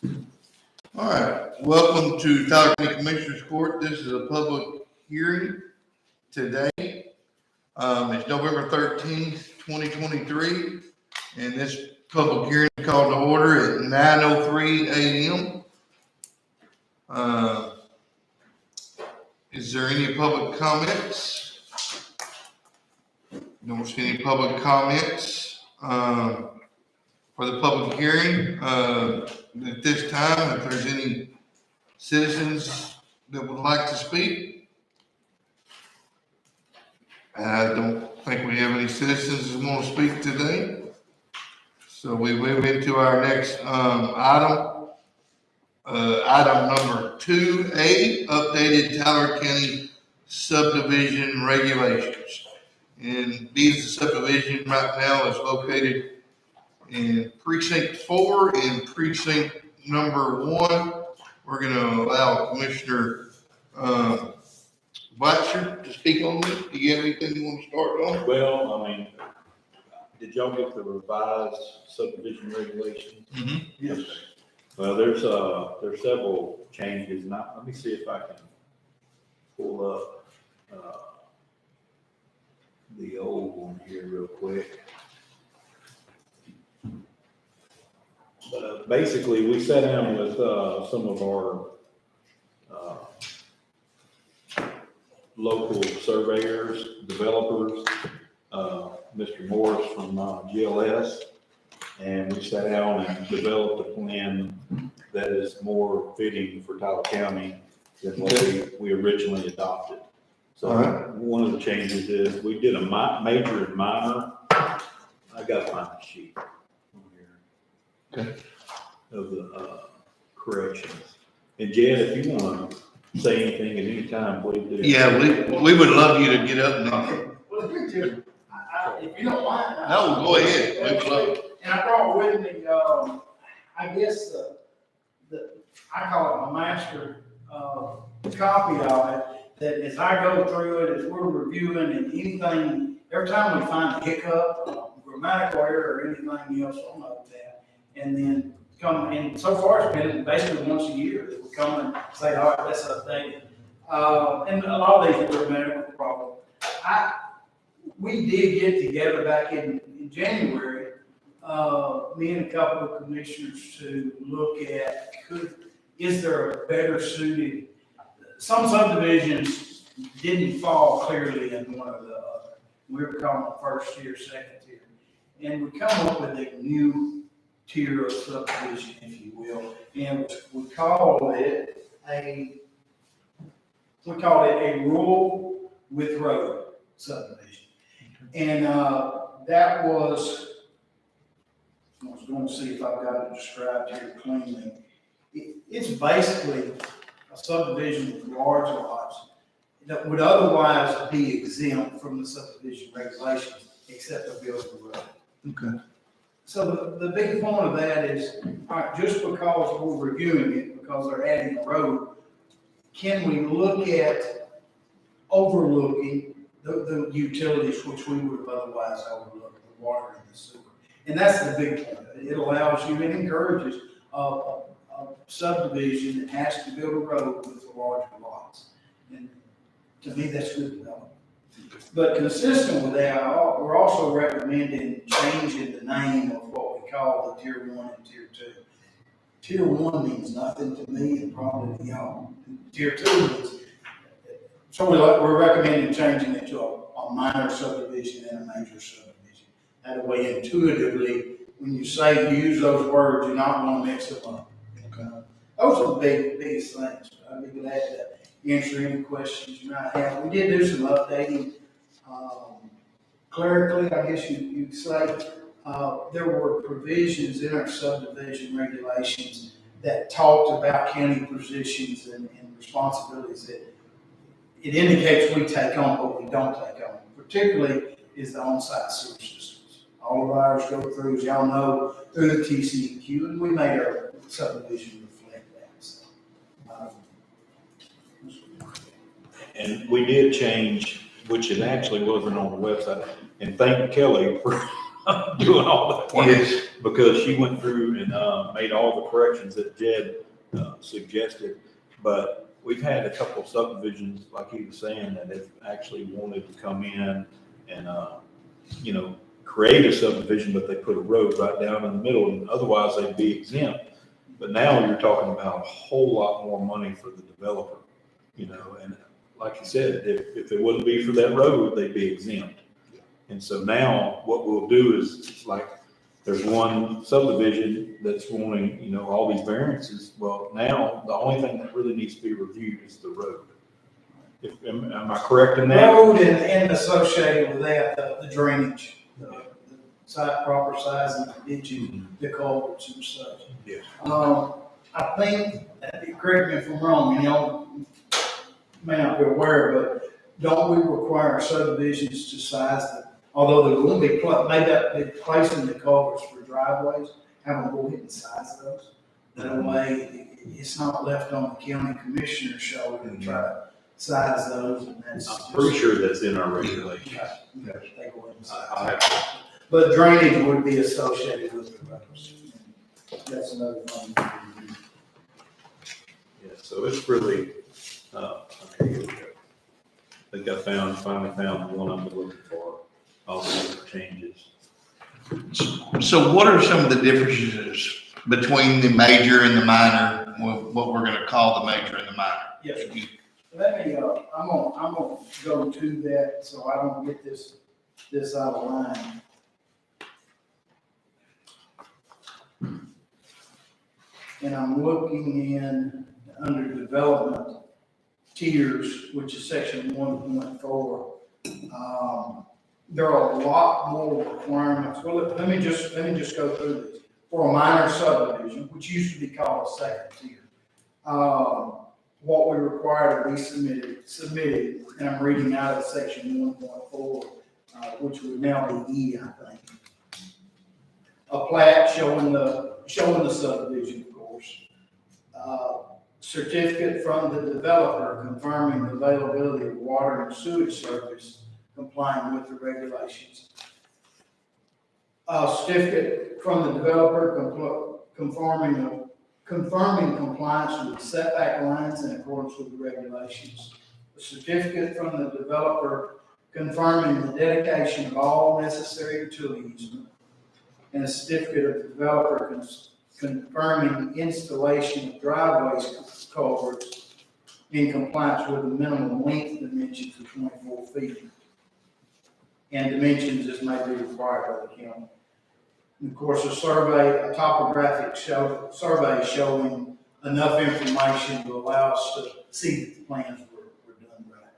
All right, welcome to Tyler County Commissioners Court. This is a public hearing today. It's November 13th, 2023, and this public hearing is called to order at 9:03 a.m. Is there any public comments? Don't see any public comments for the public hearing. At this time, if there's any citizens that would like to speak. I don't think we have any citizens who want to speak today. So we move into our next item. Item number 2A, updated Tyler County subdivision regulations. And these subdivision right now is located in precinct 4 and precinct number 1. We're going to allow Commissioner Blatcher to speak on this. Do you have anything you want to start on? Well, I mean, did y'all get the revised subdivision regulations? Mm-hmm. Yes. Well, there's several changes. Now, let me see if I can pull up the old one here real quick. But basically, we sat down with some of our local surveyors, developers, Mr. Morris from GLS, and we sat down and developed a plan that is more fitting for Tyler County than what we originally adopted. So one of the changes is we did a major and minor. I got to find the sheet on here of the corrections. And Jed, if you want to say anything at any time, please do. Yeah, we would love you to get up and. Well, if you don't mind. No, go ahead. We would love it. And I brought with me, I guess, I call it my master, copy of it, that as I go through it, as we're reviewing and anything, every time we find a hiccup, grammatical error or anything else, I'll note that. And then come, and so far it's been basically once a year that we come and say, all right, let's update it. And a lot of these are grammatical problems. We did get together back in January, me and a couple of commissioners to look at, is there a better suited, some subdivisions didn't fall clearly in one or the other. We were calling them first tier, second tier. And we come up with a new tier of subdivision, if you will, and we call it a rural with road subdivision. And that was, I was going to see if I've got it described here cleanly. It's basically a subdivision with large lots that would otherwise be exempt from the subdivision regulations, except for building a road. Okay. So the big point of that is, all right, just because we're reviewing it, because they're adding a road, can we look at overlooking the utilities which we would have otherwise overlooked, the water and the sewer? And that's the big point. It allows you, it encourages a subdivision that has to build a road with the larger lots. And to me, that's good development. But consistent with that, we're also recommending changing the name of what we call the tier 1 and tier 2. Tier 1 means nothing to me and probably to y'all. Tier 2 means, so we're recommending changing it to a minor subdivision and a major subdivision. That way, intuitively, when you say you use those words, you're not going to mix them up. Okay. Those are the biggest things. I'd be glad to answer any questions you might have. We did do some updating. Clerically, I guess you'd say, there were provisions in our subdivision regulations that talked about county positions and responsibilities that it indicates we take on, but we don't take on. Particularly is the on-site sewer systems. All of ours go through, as y'all know, through the TCEQ, and we made our subdivision reflect that. So, And we did change, which it actually wasn't on the website, and thank Kelly for doing all that work. Yes. because she went through and, made all the corrections that Jed, suggested. But we've had a couple of subdivisions, like he was saying, that have actually wanted to come in and, you know, create a subdivision, but they put a road right down in the middle, and otherwise they'd be exempt. But now you're talking about a whole lot more money for the developer, you know, and like you said, if it wouldn't be for that road, they'd be exempt. And so now what we'll do is, like, there's one subdivision that's wanting, you know, all these variances. Well, now the only thing that really needs to be reviewed is the road. Am I correct in that? Road and associated with that, the drainage, the proper size and the ditching, the culverts and such. Yes. I think, correct me if I'm wrong, and y'all may not be aware, but don't we require subdivisions to size the, although they're going to be placing the culverts for driveways, have them go ahead and size those? That way, it's not left on the county commissioner's shoulder to try to size those, and that's. I'm pretty sure that's in our regulation. They go ahead and size. I have But drainage would be associated with the roads. That's another thing. Yeah, so it's really, okay, here we go. I think I finally found the one I'm looking for, all the other changes. So what are some of the differences between the major and the minor, what we're gonna call the major and the minor? Yes, sir. Let me, I'm gonna go to that so I don't get this out of line. And I'm looking in under development tiers, which is section 1.4. There are a lot more requirements. Well, let me just go through this. For a minor subdivision, which used to be called a second tier, what we require to be submitted, and I'm reading out of section 1.4, which would now be E, I think. A plat showing the subdivision, of course. Certificate from the developer confirming the availability of water and sewage service complying with the regulations. A certificate from the developer confirming compliance with setback lines in accordance with the regulations. A certificate from the developer confirming the dedication of all necessary utility easement. And a certificate of the developer confirming installation of driveways, culverts in compliance with the minimum length dimensions of 24 feet. And dimensions as may be required by the county. And of course, a topographic survey showing enough information to allow us to see that the plans were done right.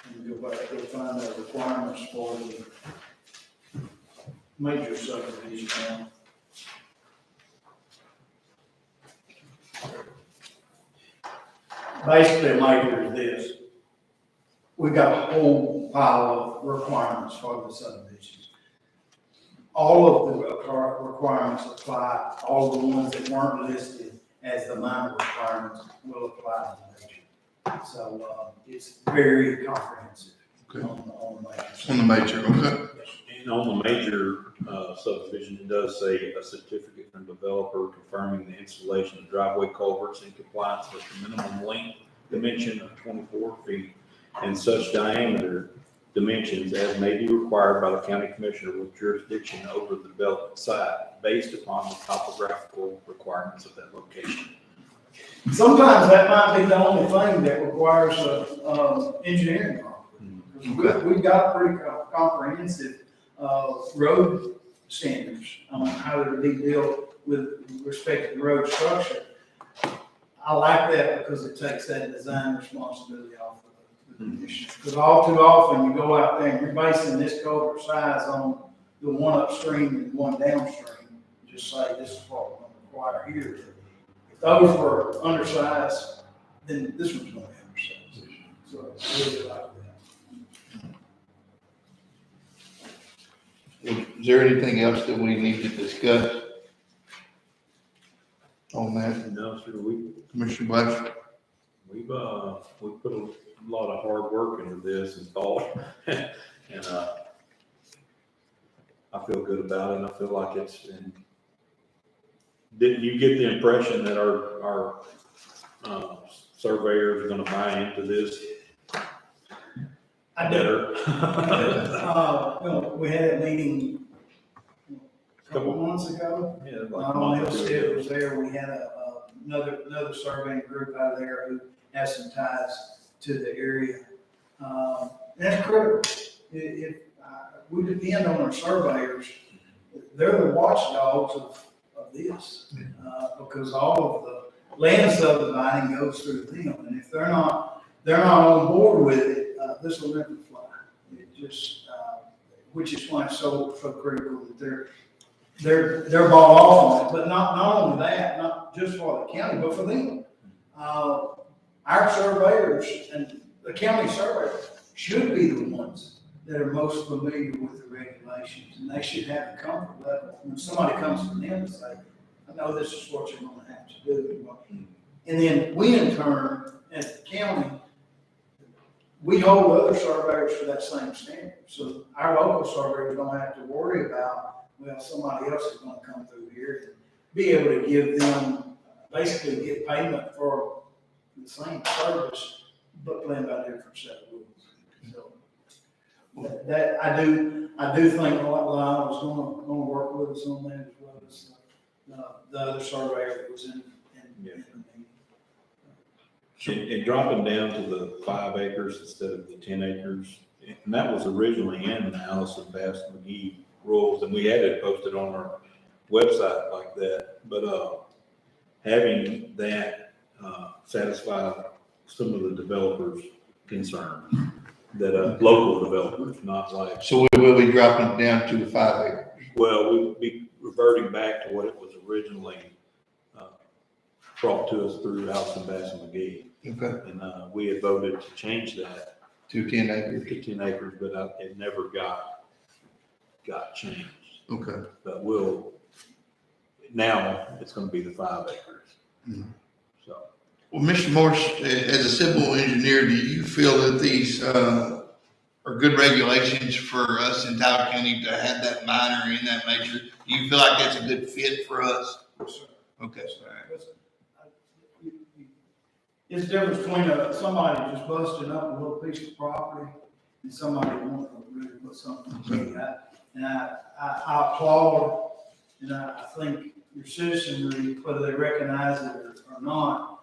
Let me go back to find the requirements for the major subdivision now. Basically, a major is this. We've got a whole pile of requirements for the subdivisions. All of the requirements apply, all the ones that weren't listed as the minor requirements will apply to the major. So, it's very comprehensive. Okay. On the major. On the major, okay. And on the major subdivision, it does say a certificate from developer confirming the installation of driveway culverts in compliance with the minimum length dimension of 24 feet and such diameter dimensions as may be required by the county commissioner with jurisdiction over the development site based upon the topographical requirements of that location. Sometimes that might be the only thing that requires engineering. We've got pretty comprehensive road standards on how to be built with respect to the road structure. I like that because it takes that design responsibility off of the commissioner. Because all too often you go out there and you're basing this culvert size on the one upstream and one downstream. You just say this is what we're going to require here. If those were undersized, then this one's going to be undersized. So I really like that. Is there anything else that we need to discuss on that, No, sir, we, Commissioner Black? we put a lot of hard work into this and thought, and, I feel good about it, and I feel like it's, and didn't you get the impression that our surveyors are gonna buy into this I did. better? We had a meeting a couple months ago. Yeah, like a Not month only or else two it ago. was there, we had another surveying group out of there who has some ties to the area. And that's critical. We depend on our surveyors. They're the watchdogs of this, because all of the land subdividing goes through them. And if they're not on board with it, this will never fly. It just, which is why it's so critical that they're bought off on it. But not only that, not just for the county, but for them. Our surveyors and the county surveyors should be the ones that are most familiar with the regulations, and they should have the comfort level. When somebody comes to them and say, I know this is what you're gonna have to do. And then we in turn, as the county, we hold other surveyors to that same standard. So our local surveyors don't have to worry about, well, somebody else is gonna come through here and be able to give them, basically get payment for the same service, but playing by different set of rules. So that I do think Lyle was gonna work with us on that, as well as the other surveyor that was in the meeting. And dropping down to the 5 acres instead of the 10 acres, and that was originally in Allison Bass McGee rules, and we had it posted on our website like that. But having that satisfy some of the developers' concerns, that local developers, not like, So we will be dropping it down to the 5 acres. well, we'd be reverting back to what it was originally brought to us through Allison Bass McGee. Okay. And we had voted to change that To 10 acres. to 10 acres, but it never got changed. Okay. But now it's gonna be the 5 acres. Mhm. So, Well, Mr. Morris, as a civil engineer, do you feel that these are good regulations for us in Tyler County to have that minor in that major? Do you feel like that's a good fit for us? Okay. It's the difference between somebody just busting up a little piece of property and somebody wanting to really put something in it. And I applaud, and I think your citizenry, whether they recognize it or not,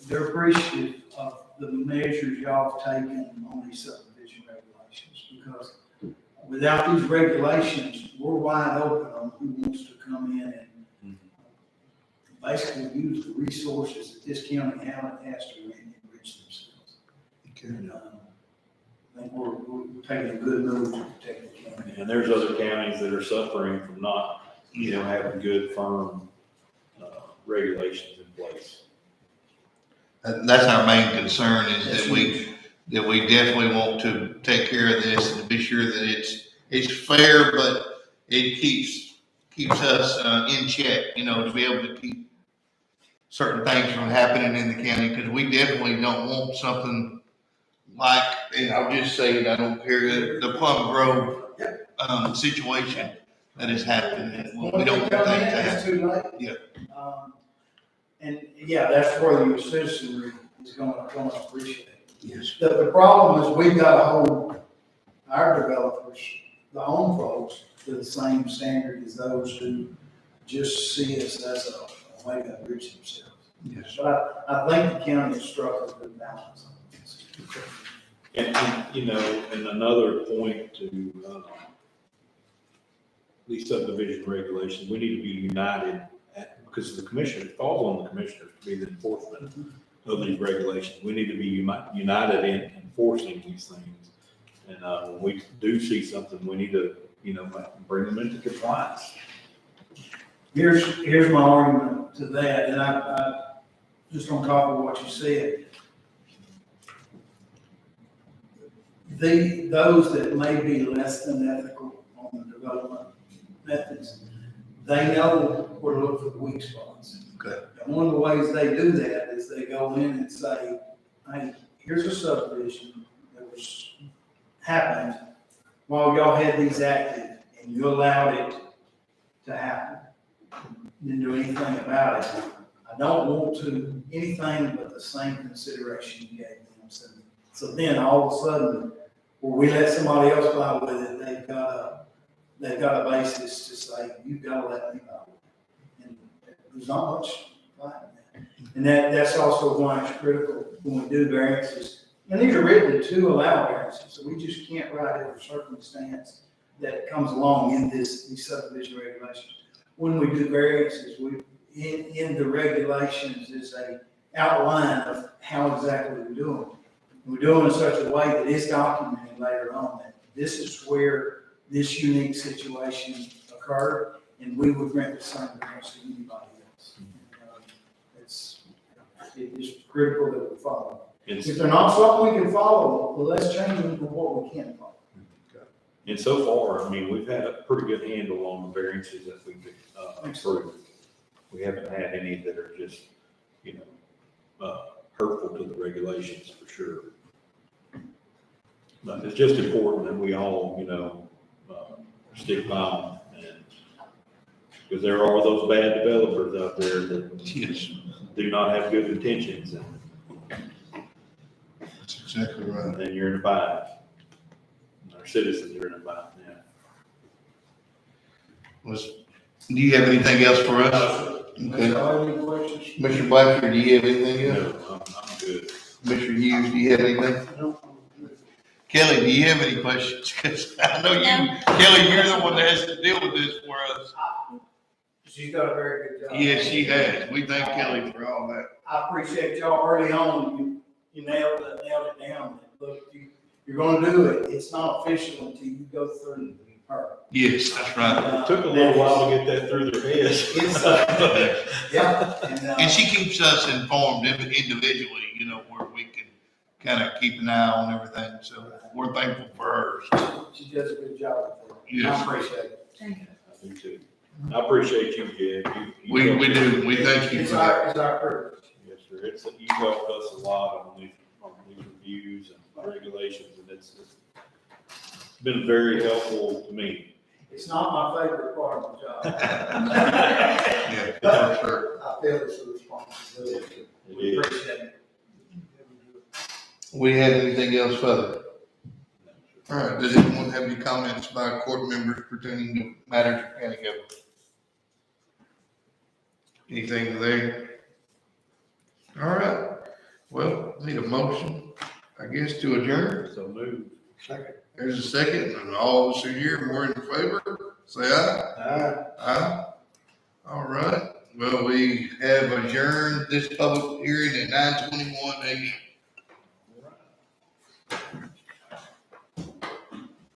they're appreciative of the measures y'all have taken on these subdivision regulations. Because without these regulations, we're wide open on who wants to come in and basically use the resources that this county has to enrich themselves. Okay. And, I think we're taking a good move to protect the county. and there's other counties that are suffering from not, having good, firm regulations in place. That's our main concern, is that we definitely want to take care of this and be sure that it's fair, but it keeps us in check, to be able to keep certain things from happening in the county, because we definitely don't want something like, and I'll just say it, I don't care, the Plum Grove situation that has happened. We don't want that to happen. It's too late. Yeah. And that's where your citizenry is gonna appreciate it. Yes. The problem is we've got to hold our developers, the home folks, to the same standard as those who just see us as a way to enrich themselves. Yes. But I think the county has struck a good balance on this. And and another point to these subdivision regulations, we need to be united because the commissioner, it falls on the commissioners to be the enforcement of these regulations. We need to be united in enforcing these things. And when we do see something, we need to, bring them into compliance. Here's my argument to that, and I just on top of what you said. Those that may be less than ethical on the development methods, they know where to look for the weak spots. Okay. And one of the ways they do that is they go in and say, hey, here's a subdivision that was happened while y'all had these active, and you allowed it to happen. Didn't do anything about it. I don't want to, anything but the same consideration you gave them. So then all of a sudden, where we let somebody else buy with it, they've got a basis to say, you've got to let me know. And there's not much fighting that. And that's also why it's critical when we do variances. And these are written to allow variances, so we just can't write every circumstance that comes along in these subdivision regulations. When we do variances, in the regulations is a outline of how exactly we're doing it. And we're doing it in such a way that it's documented later on that this is where this unique situation occurred, and we would grant the same variance to anybody else. It's critical that we follow. If they're not something we can follow, well, let's change them to what we can follow. And so far, I mean, we've had a pretty good handle on the variances that we've approved. We haven't had any that are just, hurtful to the regulations for sure. But it's just important that we all, stick by them, and because there are those bad developers out there that do not have good intentions, and That's exactly right. then you're in a bind. Our citizens are in a bind now. Do you have anything else for us? Okay. Mr. Blanchard, do you have anything else? No, I'm good. Mr. Hughes, do you have anything? Kelly, do you have any questions? Because I know Kelly, you're the one that has to deal with this for us. She's got a very good job. Yes, she has. We thank Kelly for all that. I appreciate y'all early on, you nailed it down. Look, you're gonna do it. It's not official until you go through her. Yes, that's right. It took a little while to get that through their heads. Yeah. And she keeps us informed individually, where we can kind of keep an eye on everything. So we're thankful for hers. She does a good job with it. Yes. I appreciate it. I do too. I appreciate you, Jed. We do. We thank you It's for that. our privilege. Yes, sir. You helped us a lot on these reviews and regulations, and it's been very helpful to me. It's not my favorite part of the job. Yeah, for sure. I feel it's a responsibility. It We is. appreciate it. We have anything else further? All right, does anyone have any comments by court members pertaining to matters of county government? Anything there? All right, well, need a motion, I guess, to adjourn. So move. Second. There's a second, and all of us are here, and we're in favor, say aye. Aye. All right, well, we have adjourned this public hearing at 9:21 a.m.